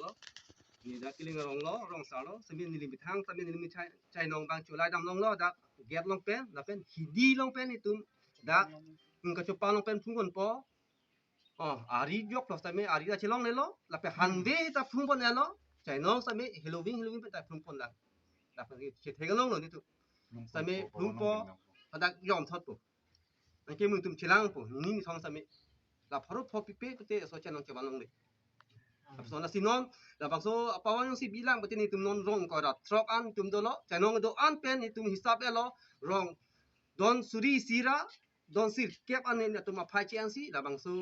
lo ni da kiling rong lo rong sa lo semin ni bithang semin ni chai nong bang chulai dam long lo da get long pen da pen hidi long pen itu da ka chupa long pen phung kon po ari jok lo same ari da chilong le lo la pe hanbe ta phung pon le lo chai nong same Halloween pe ta phung pon la da pe che the long lo ni tu same phung po da yom thot po na ke mung tum chilang po ni song same la pharu pho pi pe te so chen nong ke balong le so na sinon la bang so apawan yung si bilang pati ni tum non rong ko da trok an tum do lo chai nong do an pen ni tum hisab e lo rong don suri sira don sir kep an ni tum phai chen si la bang so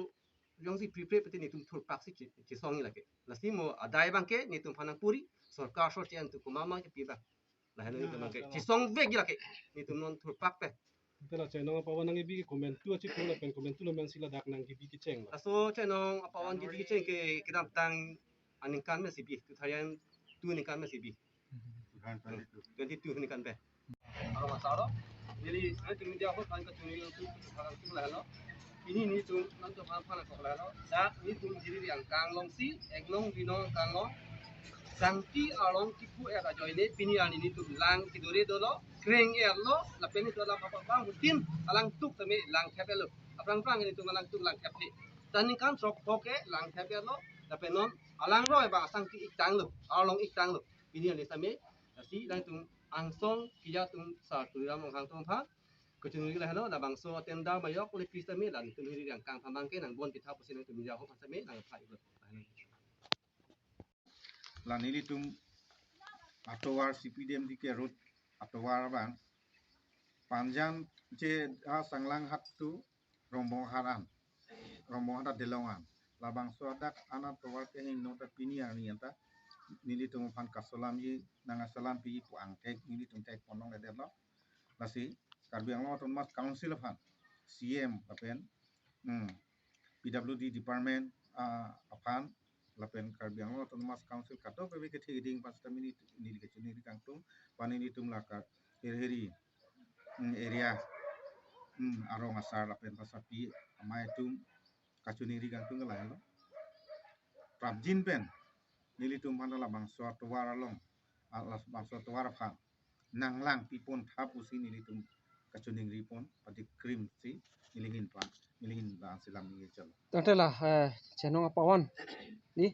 yung si prepare pati ni tum thur pak si chi song ni la ke la si mo adai bang ke ni tum phanang puri sarkar so chen tu kumama ke pi ba la helo ni tum bang ke chi song ve gi la ke ni tum non thur pak pe Ito la channel apa wanang ibi komen tu aci pula pen komen tu naman sila dak nang ibi kiceng la. So channel apawan gi chen ke kidam tang aning kan me sibi tu tharian tu ni kan me sibi 22 ni kan be aro masaro jadi saya tu media ho kan ka tu ni tu thang tu la lo ini ni tu nan tu phan phan ko la lo da ni tu jiri yang kang long si ek long dino kang long Santi along kipu era joine pini ani ni tu lang tidore dolo kreng lo la peni to la papa bang hutin alang tuk tame lang khapelo aprang prang ni tu lang tuk lang khapli tani kan sok poke lang khapelo la penon alang roi ba sang ki ikang lo along ikang lo pini ani tame si lang tu angsong kiya tu sa tu ram hang tong pha ko chunu la hello la bang so tenda bayok le pistame la ni tu ni yang kang phamang ke nang bon ti tha pusin tu mi ja ho pasame nang phai lo lanili tum atowar CPDM di ke road atowar bang panjang je sanglang hat tu rombong haran rombong hat delongan labang sodak anak towar ke hin nota pini ani anta nili tum fan kasolam yi nanga salam pi pu angkek nili tum tek ponong le delok lasi karbiang lo ton mas council fan CM apen PWD department apan lapen karbiang lo ton mas council kato pe ke thiding pas tamini ni ke chuni di kangtung panini tum lakat heri area arong asar lapen pasapi amai tum kachuni di kangtung la lo prabjin pen nili tum pandala bang suatu waralong alas bang suatu warafan nanglang pipon thapusi nili tum kachuni ripon pati krim si nilingin ba silam ni chalo tangtela channel apawan ni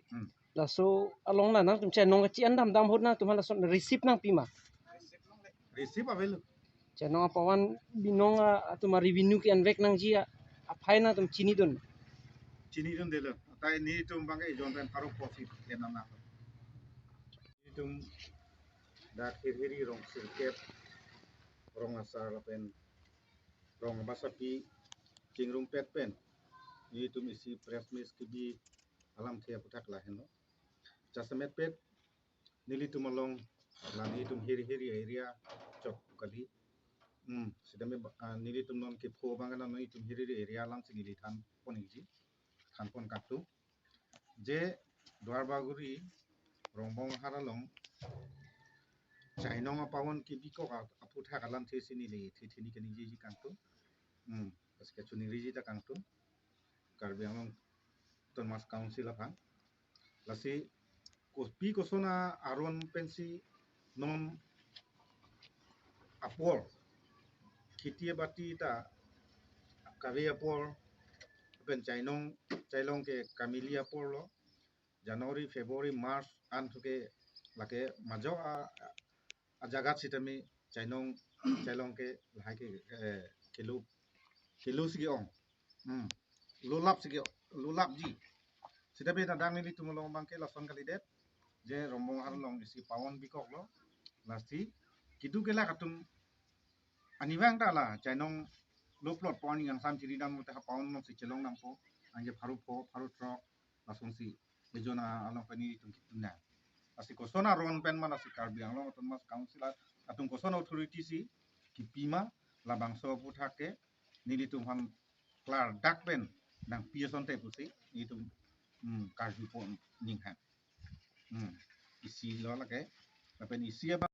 la so along na nang tum channel chi andam dam hot na tum la so receive nang pima receive avelo channel apawan binong tum revenue ki anvek nang ji aphai na tum chini don delo tai ni tum bangai jon pen paru profit enam na ni tum dak hiri rong sirkep rong asar pen rong basapi cingrung pet pen ni tum isi press miss kibi alam thia putak la heno jasamet pet nili tum along la ni tum hiri area chok kali sidame nili tum non ke pho bangana noi tum hiri area lam singili than poniji than pon katu je dwarbaguri rongbong haralong chainong pawon ki biko aputha kalam the sini le thini kani ji kangtu paske chuni riji ta kangtu karbiang ton mas council apa lasi pi kosona aron pensi non apol kitie bati ta kave apol pen chailong ke camellia polo January February March an thuke lake majo a jagat sitami chailong ke lahake kilo sigi ong lulap ji sitabe na dang ni tumulong bangke lason kalidet je rombong harlong isi pawon bikok lo lasti kidu kela katum aniwang ta la chainong lo plot pawni yang sam chiri dam ta pawon no si chelong nang po anje pharu trok lason si bejona along pani tum kituna asi kosona ron pen mana si karbiang lo ton mas council atung kosona authority si kipima labang so puthake nili tum han klar dak pen nang pieson te pusi itu karbi pon ninghan isi lo lake tapi isi